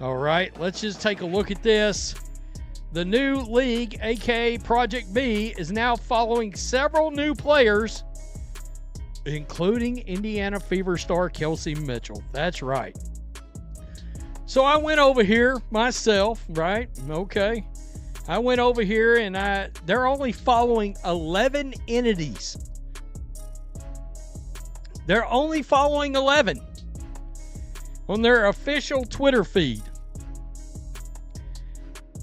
All right, let's just take a look at this. The new league, aka Project B, is now following several new players, including Indiana Fever star Kelsey Mitchell. That's right. So I went over here myself, right? Okay. I went over here and they're only following 11 entities. They're only following 11 on their official Twitter feed.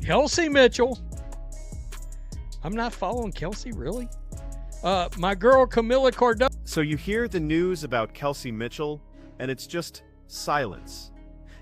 Kelsey Mitchell. I'm not following Kelsey, really? My girl Camila Cardoso. So you hear the news about Kelsey Mitchell, and it's just silence.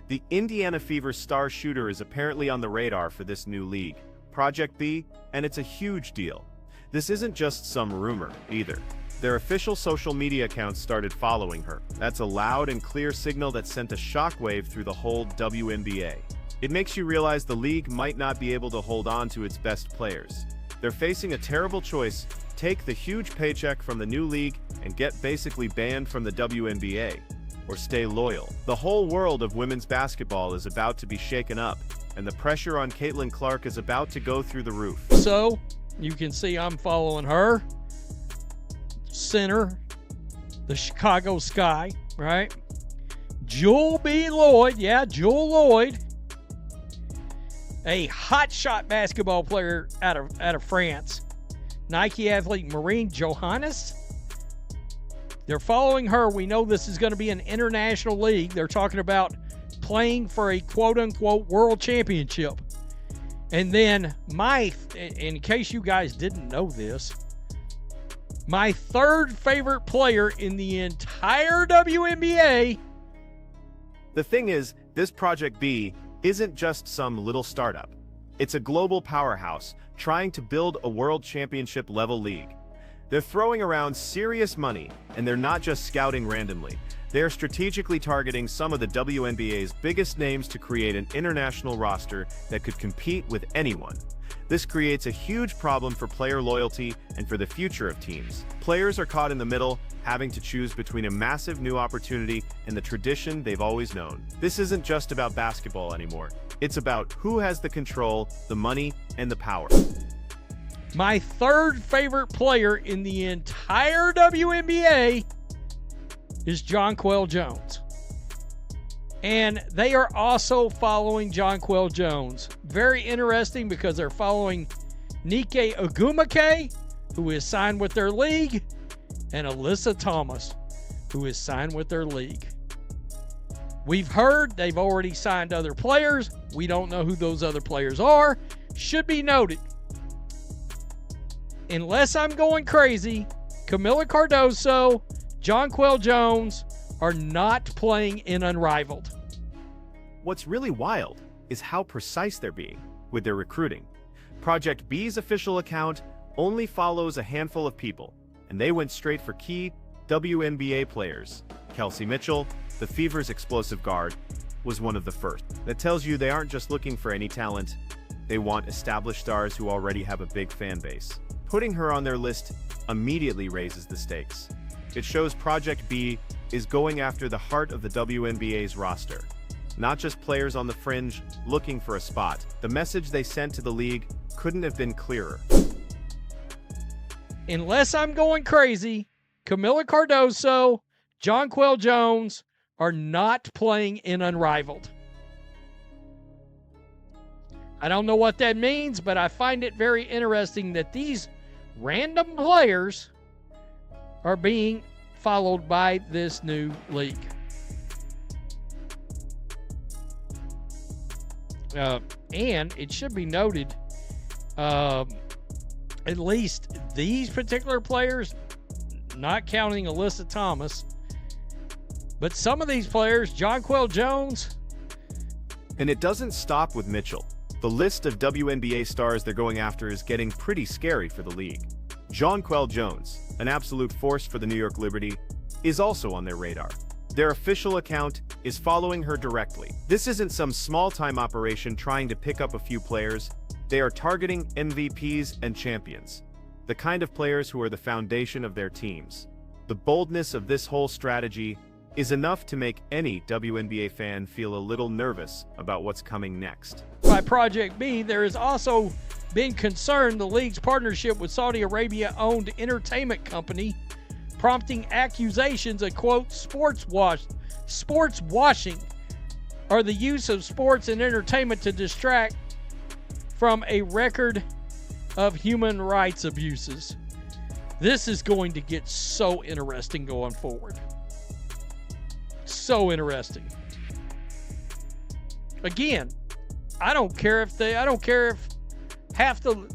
The Indiana Fever star shooter is apparently on the radar for this new league, Project B, and it's a huge deal. This isn't just some rumor, either. Their official social media accounts started following her. That's a loud and clear signal that sent a shockwave through the whole WNBA. It makes you realize the league might not be able to hold on to its best players. They're facing a terrible choice: take the huge paycheck from the new league and get basically banned from the WNBA, or stay loyal. The whole world of women's basketball is about to be shaken up, and the pressure on Caitlin Clark is about to go through the roof. So, you can see I'm following her. Center, the Chicago Sky, right? Jewel B. Lloyd, yeah, Jewel Lloyd. A hotshot basketball player out of France. Nike athlete Marine Johannes. They're following her. We know this is going to be an international league. They're talking about playing for a quote-unquote world championship. And then in case you guys didn't know this, my third favorite player in the entire WNBA. The thing is, this Project B isn't just some little startup. It's a global powerhouse trying to build a world championship level league. They're throwing around serious money, and they're not just scouting randomly. They're strategically targeting some of the WNBA's biggest names to create an international roster that could compete with anyone. This creates a huge problem for player loyalty and for the future of teams. Players are caught in the middle, having to choose between a massive new opportunity and the tradition they've always known. This isn't just about basketball anymore. It's about who has the control, the money, and the power. My third favorite player in the entire WNBA is Jonquel Jones. And they are also following Jonquel Jones. Very interesting because they're following Nike Ogumake, who is signed with their league, and Alyssa Thomas, who is signed with their league. We've heard they've already signed other players. We don't know who those other players are. Should be noted, unless I'm going crazy, Camila Cardoso, Jonquel Jones are not playing in Unrivaled. What's really wild is how precise they're being with their recruiting. Project B's official account only follows a handful of people, and they went straight for key WNBA players. Kelsey Mitchell, the Fever's explosive guard, was one of the first. That tells you they aren't just looking for any talent. They want established stars who already have a big fan base. Putting her on their list immediately raises the stakes. It shows Project B is going after the heart of the WNBA's roster, not just players on the fringe looking for a spot. The message they sent to the league couldn't have been clearer. Unless I'm going crazy, Camila Cardoso, Jonquel Jones are not playing in Unrivaled. I don't know what that means, but I find it very interesting that these random players are being followed by this new league. And it should be noted, at least these particular players, not counting Alyssa Thomas, but some of these players, Jonquel Jones. And it doesn't stop with Mitchell. The list of WNBA stars they're going after is getting pretty scary for the league. Jonquel Jones, an absolute force for the New York Liberty, is also on their radar. Their official account is following her directly. This isn't some small-time operation trying to pick up a few players. They are targeting MVPs and champions, the kind of players who are the foundation of their teams. The boldness of this whole strategy is enough to make any WNBA fan feel a little nervous about what's coming next. By Project B, there has also been concern the league's partnership with Saudi Arabia-owned entertainment company, prompting accusations of, quote, sports washing, or the use of sports and entertainment to distract from a record of human rights abuses. This is going to get so interesting going forward. So interesting. Again, I don't care if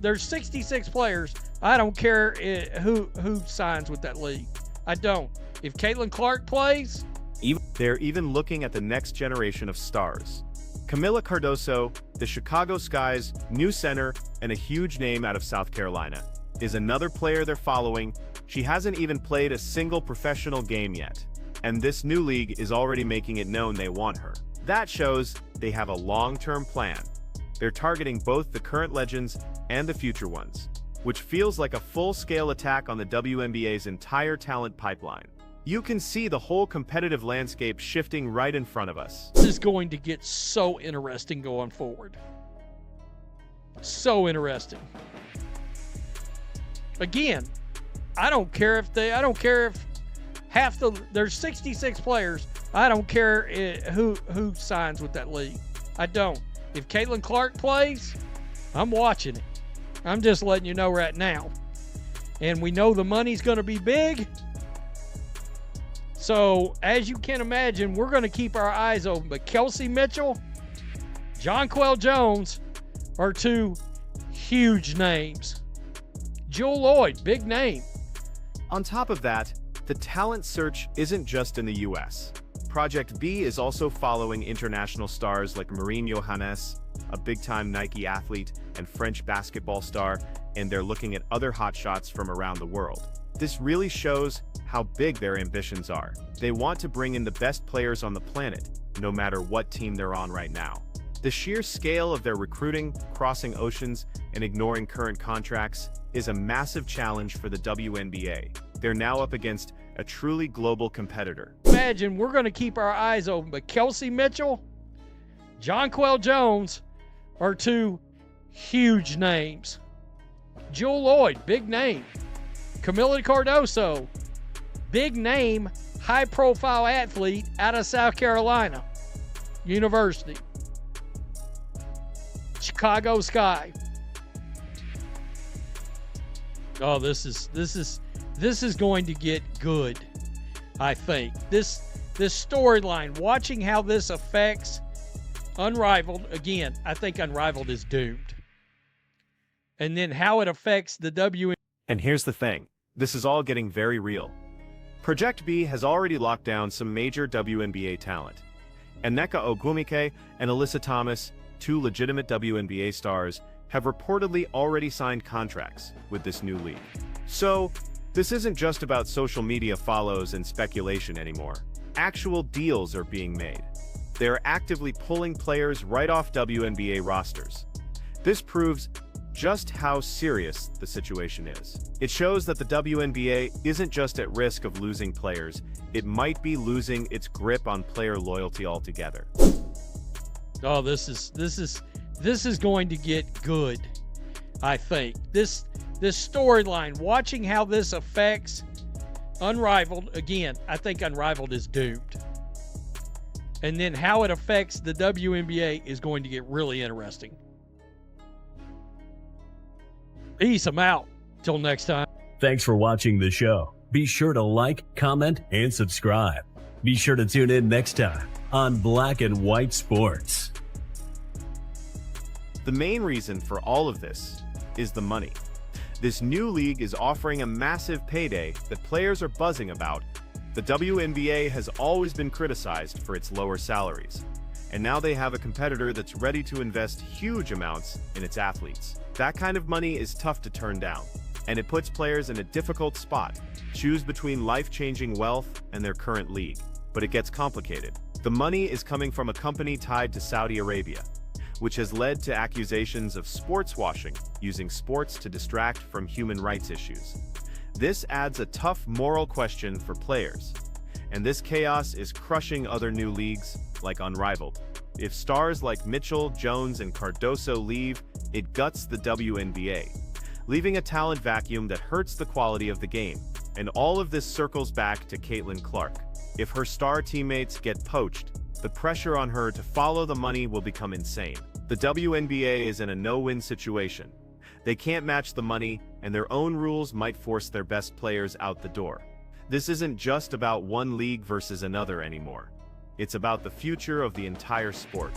there's 66 players. I don't care who signs with that league. I don't. If Caitlin Clark plays, they're even looking at the next generation of stars. Camila Cardoso, the Chicago Sky's new center and a huge name out of South Carolina, is another player they're following. She hasn't even played a single professional game yet, and this new league is already making it known they want her. That shows they have a long-term plan. They're targeting both the current legends and the future ones, which feels like a full-scale attack on the WNBA's entire talent pipeline. You can see the whole competitive landscape shifting right in front of us. This is going to get so interesting going forward. So interesting. Again, I don't care if there's 66 players. I don't care who signs with that league. I don't. If Caitlin Clark plays, I'm watching it. I'm just letting you know right now. And we know the money's going to be big. So, as you can imagine, we're going to keep our eyes open. But Kelsey Mitchell, Jonquel Jones are two huge names. Jewell Loyd, big name. On top of that, the talent search isn't just in the US. Project B is also following international stars like Marine Johannes, a big-time Nike athlete and French basketball star, and they're looking at other hotshots from around the world. This really shows how big their ambitions are. They want to bring in the best players on the planet, no matter what team they're on right now. The sheer scale of their recruiting, crossing oceans, and ignoring current contracts is a massive challenge for the WNBA. They're now up against a truly global competitor. Imagine, we're going to keep our eyes open, but Kelsey Mitchell, Jonquel Jones are two huge names. Jewell Loyd, big name. Camila Cardoso, big name, high-profile athlete out of South Carolina University. Chicago Sky. Oh, this is going to get good, I think. This storyline, watching how this affects Unrivaled, again, I think Unrivaled is doomed. And then how it affects the WNBA. And here's the thing, this is all getting very real. Project B has already locked down some major WNBA talent. Nneka Ogwumike and Alyssa Thomas, two legitimate WNBA stars, have reportedly already signed contracts with this new league. So, this isn't just about social media follows and speculation anymore. Actual deals are being made. They're actively pulling players right off WNBA rosters. This proves just how serious the situation is. It shows that the WNBA isn't just at risk of losing players, it might be losing its grip on player loyalty altogether. Oh, this is going to get good, I think. This storyline, watching how this affects Unrivaled, again, I think Unrivaled is doomed. And then how it affects the WNBA is going to get really interesting. Peace, I'm out. Till next time. Thanks for watching the show. Be sure to like, comment, and subscribe. Be sure to tune in next time on Black and White Sports. The main reason for all of this is the money. This new league is offering a massive payday that players are buzzing about. The WNBA has always been criticized for its lower salaries, and now they have a competitor that's ready to invest huge amounts in its athletes. That kind of money is tough to turn down, and it puts players in a difficult spot. Choose between life-changing wealth and their current league. But it gets complicated. The money is coming from a company tied to Saudi Arabia, which has led to accusations of sports washing, using sports to distract from human rights issues. This adds a tough moral question for players. And this chaos is crushing other new leagues like Unrivaled. If stars like Mitchell, Jones, and Cardoso leave, it guts the WNBA, leaving a talent vacuum that hurts the quality of the game. And all of this circles back to Caitlin Clark. If her star teammates get poached, the pressure on her to follow the money will become insane. The WNBA is in a no-win situation. They can't match the money, and their own rules might force their best players out the door. This isn't just about one league versus another anymore. It's about the future of the entire sport.